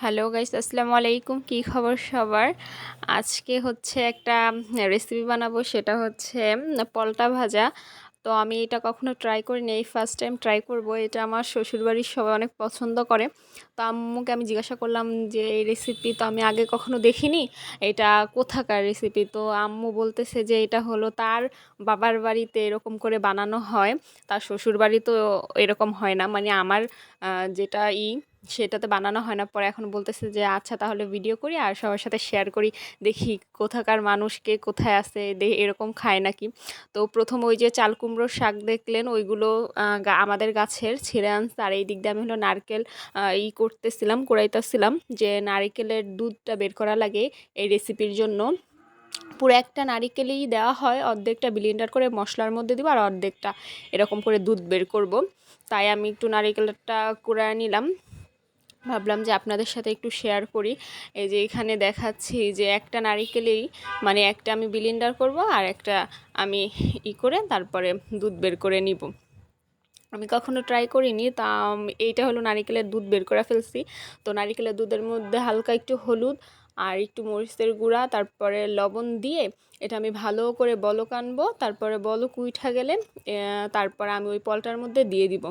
Hello guys, আসসালামু আলাইকুম। কি খবর সবার? আজকে হচ্ছে একটা রেসিপি বানাবো, সেটা হচ্ছে পলটা ভাজা। তো আমি এটা কখনো ট্রাই করিনি, এই ফার্স্ট টাইম ট্রাই করব। এটা আমার শ্বশুরবাড়ির সবাই অনেক পছন্দ করে। তো আম্মুকে আমি জিজ্ঞাসা করলাম যে এই রেসিপি তো আমি আগে কখনো দেখিনি, এটা কোথাকার রেসিপি? তো আম্মু বলতেছে যে এটা হলো তার বাবার বাড়িতে এরকম করে বানানো হয়, তার শ্বশুর বাড়ি তো এরকম হয় না, মানে আমার যেটা সেটাতে বানানো হয় না। পরে এখন বলতেছে যে আচ্ছা তাহলে ভিডিও করি আর সবার সাথে শেয়ার করি, দেখি কোথাকার মানুষকে কোথায় আছে, এরকম খায় নাকি। তো প্রথম ওই যে চাল কুমড়োর শাক দেখলেন, ওইগুলো আমাদের গাছের ছিঁড়ে আনছে। আর এই দিক দিয়ে আমি হলো নারকেল করতেছিলাম, কুড়াইতেছিলাম, যে নারকেলের দুধটা বের করা লাগে এই রেসিপির জন্য। পুরো একটা নারিকেলই দেওয়া হয়, অর্ধেকটা ব্লেন্ডার করে মশলার মধ্যে দিব আর অর্ধেকটা এরকম করে দুধ বের করব। তাই আমি একটু নারিকেলটা কুড়ায় নিলাম, ভাবলাম যে আপনাদের সাথে একটু শেয়ার করি। এই যে এখানে দেখাচ্ছি যে একটা নারিকেলেই, মানে একটা আমি ব্লেন্ডার করব আর একটা আমি করে তারপরে দুধ বের করে নিব। আমি কখনো ট্রাই করিনি, তা এইটা হলো নারিকেলের দুধ বের করে ফেলছি। তো নারিকেলের দুধের মধ্যে হালকা একটু হলুদ আর একটু মরিচের গুঁড়া, তারপরে লবণ দিয়ে এটা আমি ভালো করে বলক আনবো। তারপরে বলক উঠা গেলে তারপর আমি ওই পলটার মধ্যে দিয়ে দিব।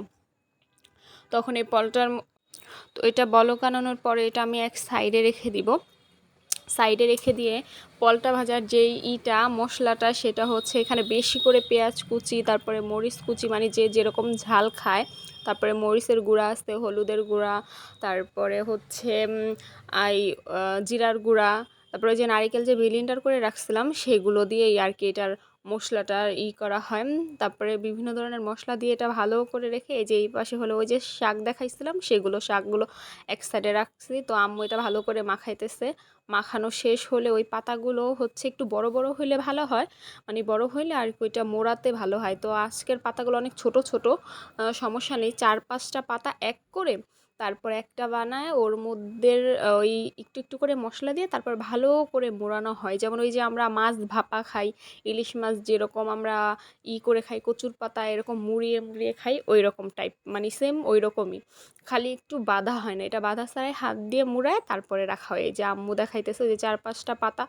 তখন এই পলটার তো এটা বলক আনানোর পরে এটা আমি এক সাইডে রেখে দিব। সাইডে রেখে দিয়ে পলটা ভাজার যেই মশলাটা, সেটা হচ্ছে এখানে বেশি করে পেঁয়াজ কুচি, তারপরে মরিচ কুচি, মানে যে যেরকম ঝাল খায়, তারপরে মরিচের গুঁড়া আছে, হলুদের গুঁড়া, তারপরে হচ্ছে জিরার গুঁড়া, তারপরে যে নারিকেল যে ব্লেন্ডার করে রাখছিলাম সেগুলো দিয়েই আর কি এটার মশলাটা করা হয়। তারপরে বিভিন্ন ধরনের মশলা দিয়ে এটা ভালো করে রেখে এই যে এই পাশে হলো ওই যে শাক দেখাইছিলাম, শাকগুলো এক সাইডে রাখছি। তো আম্মু এটা ভালো করে মাখাইতেছে। মাখানো শেষ হলে ওই পাতাগুলো হচ্ছে একটু বড় বড় হইলে ভালো হয়, মানে বড় হইলে আর কি ওইটা মোড়াতে ভালো হয়। তো আজকের পাতাগুলো অনেক ছোট ছোট, সমস্যা নেই, 4-5টা পাতা এক করে তারপর একটা বানায় ওর মধ্যে ওই একটু একটু করে মশলা দিয়ে তারপর ভালো করে মোড়ানো হয়। যেমন ওই যে আমরা মাছ ভাপা খাই, ইলিশ মাছ যেরকম আমরা করে খাই, কচুর পাতা এরকম মুড়িয়ে মুড়িয়ে খাই, ওই রকম টাইপ, মানে সেম ওই রকমই, খালি একটু বাঁধা হয় না, এটা বাঁধা ছাড়াই হাত দিয়ে মুড়ায় তারপরে রাখা হয়। এই যে আম্মু দেখাইতেছে যে 4-5টা পাতা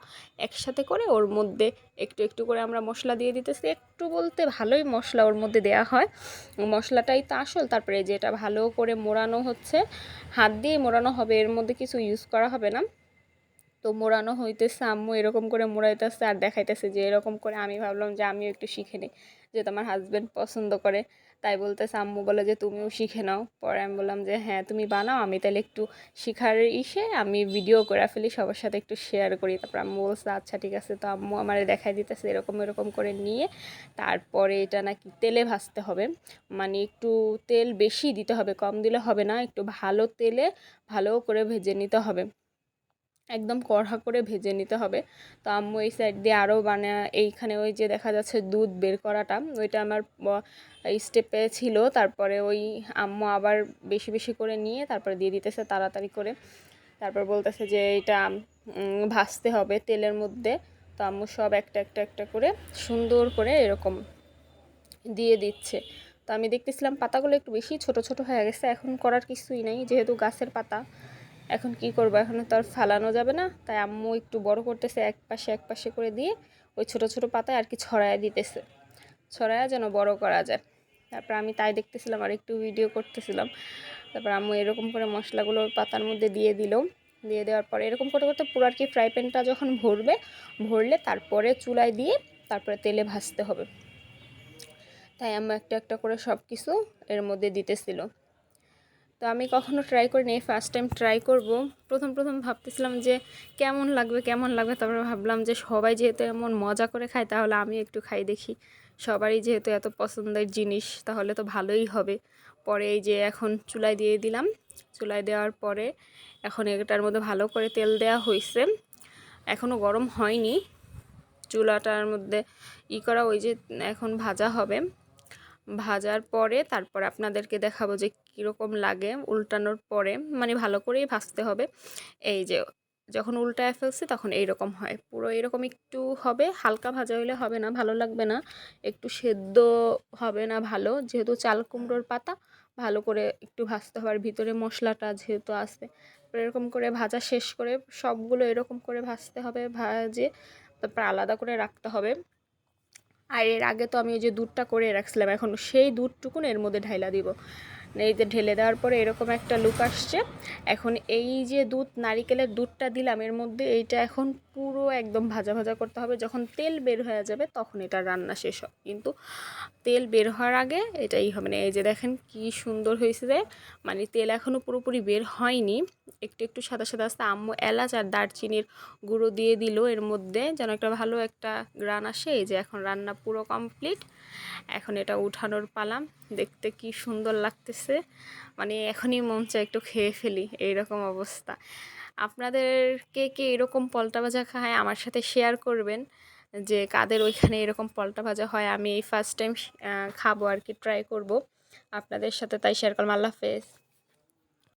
একসাথে করে ওর মধ্যে একটু একটু করে আমরা মশলা দিয়ে দিতেছি। একটু বলতে ভালোই মশলা ওর মধ্যে দেয়া হয়, মশলাটাই তো আসল। তারপরে যে এটা ভালো করে মোড়ানো হচ্ছে, হাত দিয়ে মোড়ানো হবে, এর মধ্যে কিছু ইউজ করা হবে না। তো মোড়ানো হইতেছে, আম্মু এরকম করে মোড়াইতেছে আর দেখাইতেছে যে এরকম করে। আমি ভাবলাম যে আমিও একটু শিখে নিই, যেহেতু আমার হাজব্যান্ড পছন্দ করে। তাই বলতেছে, আম্মু বলে যে তুমিও শিখে নাও। পরে আমি বললাম যে হ্যাঁ তুমি বানাও, আমি তাহলে একটু শিখার আমি ভিডিও করে ফেলি, সবার সাথে একটু শেয়ার করি। তারপর আম্মু বলছে আচ্ছা ঠিক আছে। তো আম্মু আমার দেখাই দিতেছে এরকম এরকম করে নিয়ে তারপরে এটা নাকি তেলে ভাজতে হবে, মানে একটু তেল বেশি দিতে হবে, কম দিলে হবে না, একটু ভালো তেলে ভালো করে ভেজে নিতে হবে, একদম কড়া করে ভেজে নিতে হবে। তো আম্মু এই সাইড দিয়ে আরও এইখানে ওই যে দেখা যাচ্ছে দুধ বের করাটা, ওইটা আমার এই স্টেপে ছিল। তারপরে ওই আম্মু আবার বেশি বেশি করে নিয়ে তারপরে দিয়ে দিতেছে তাড়াতাড়ি করে। তারপর বলতেছে যে এটা ভাজতে হবে তেলের মধ্যে। তো আম্মু সব একটা একটা একটা করে সুন্দর করে এরকম দিয়ে দিচ্ছে। তো আমি দেখতেছিলাম পাতাগুলো একটু বেশি ছোট ছোট হয়ে গেছে, এখন করার কিছুই নেই, যেহেতু গাছের পাতা এখন কি করব, এখন তো আর ফালানো যাবে না। তাই আম্মু একটু বড় করতেছে, এক পাশে করে দিয়ে ওই ছোট ছোট পাতায় আর কি ছড়ায় দিতেছে, ছড়ায় যেন বড় করা যায়। তারপর আমি তাই দেখতেছিলাম আর একটু ভিডিও করতেছিলাম। তারপর আম্মু এরকম করে মশলাগুলো পাতার মধ্যে দিয়ে দিল। দিয়ে দেওয়ার পরে এরকম করতে করতে পুরো আর কি ফ্রাই প্যানটা যখন ভরলে তারপরে চুলায় দিয়ে তারপরে তেলে ভাজতে হবে। তাই আম্মু একটা একটা করে সব কিছু এর মধ্যে দিতেছিল। তো আমি কখনো ট্রাই করিনি, এই ফার্স্ট টাইম ট্রাই করব। প্রথম ভাবতেছিলাম যে কেমন লাগবে, তারপরে ভাবলাম যে সবাই যেহেতু এমন মজা করে খায় তাহলে আমি একটু খাই দেখি, সবারই যেহেতু এত পছন্দের জিনিস তাহলে তো ভালোই হবে। পরে এই যে এখন চুলায় দিয়ে দিলাম, চুলায় দেওয়ার পরে এখন এটার মধ্যে ভালো করে তেল দেওয়া হয়েছে, এখনও গরম হয়নি। চুলাটার মধ্যে করা ওই যে এখন ভাজা হবে, ভাজার পরে তারপর আপনাদেরকে দেখাবো যে কীরকম লাগে উল্টানোর পরে, মানে ভালো করেই ভাজতে হবে। এই যে যখন উল্টায় ফেলছি তখন এইরকম হয়, পুরো এরকম একটু হবে, হালকা ভাজা হইলে হবে না, ভালো লাগবে না, একটু সেদ্ধ হবে না ভালো, যেহেতু চাল কুমড়োর পাতা ভালো করে একটু ভাজতে হবে, আর ভিতরে মশলাটা যেহেতু আছে এরকম করে ভাজা শেষ করে সবগুলো এরকম করে ভাজতে হবে, ভাজে তারপর আলাদা করে রাখতে হবে। আর এর আগে তো আমি ওই যে দুধটা করে রাখছিলাম, এখন সেই দুধটুকুন এর মধ্যে ঢাইলা দিব। এই যে ঢেলে দেওয়ার পরে এরকম একটা লুক আসছে। এখন এই যে দুধ, নারিকেলের দুধটা দিলাম এর মধ্যে, এইটা এখন পুরো একদম ভাজা ভাজা করতে হবে। যখন তেল বের হয়ে যাবে তখন এটা রান্না শেষ হবে, কিন্তু তেল বের হওয়ার আগে এটাই হবে না। এই যে দেখেন কি সুন্দর হয়েছে, যে মানে তেল এখনও পুরোপুরি বের হয়নি, একটু একটু সাদা সাদা আসতে। আম্মু এলাচ আর দারচিনির গুঁড়ো দিয়ে দিল এর মধ্যে, যেন একটা ভালো একটা গ্রান আসে। এই যে এখন রান্না পুরো কমপ্লিট, এখন এটা উঠানোর পালা। দেখতে কি সুন্দর লাগতেছে, মানে এখনই মন চায় একটু খেয়ে ফেলি, এইরকম অবস্থা। আপনাদের কে কে এরকম পলটা ভাজা খায় আমার সাথে শেয়ার করবেন, যে কাদের ওইখানে এরকম পলটা ভাজা হয়। আমি এই ফার্স্ট টাইম খাবো আর কি, ট্রাই করব আপনাদের সাথে, তাই শেয়ার করলাম। আল্লাহ হাফেজ।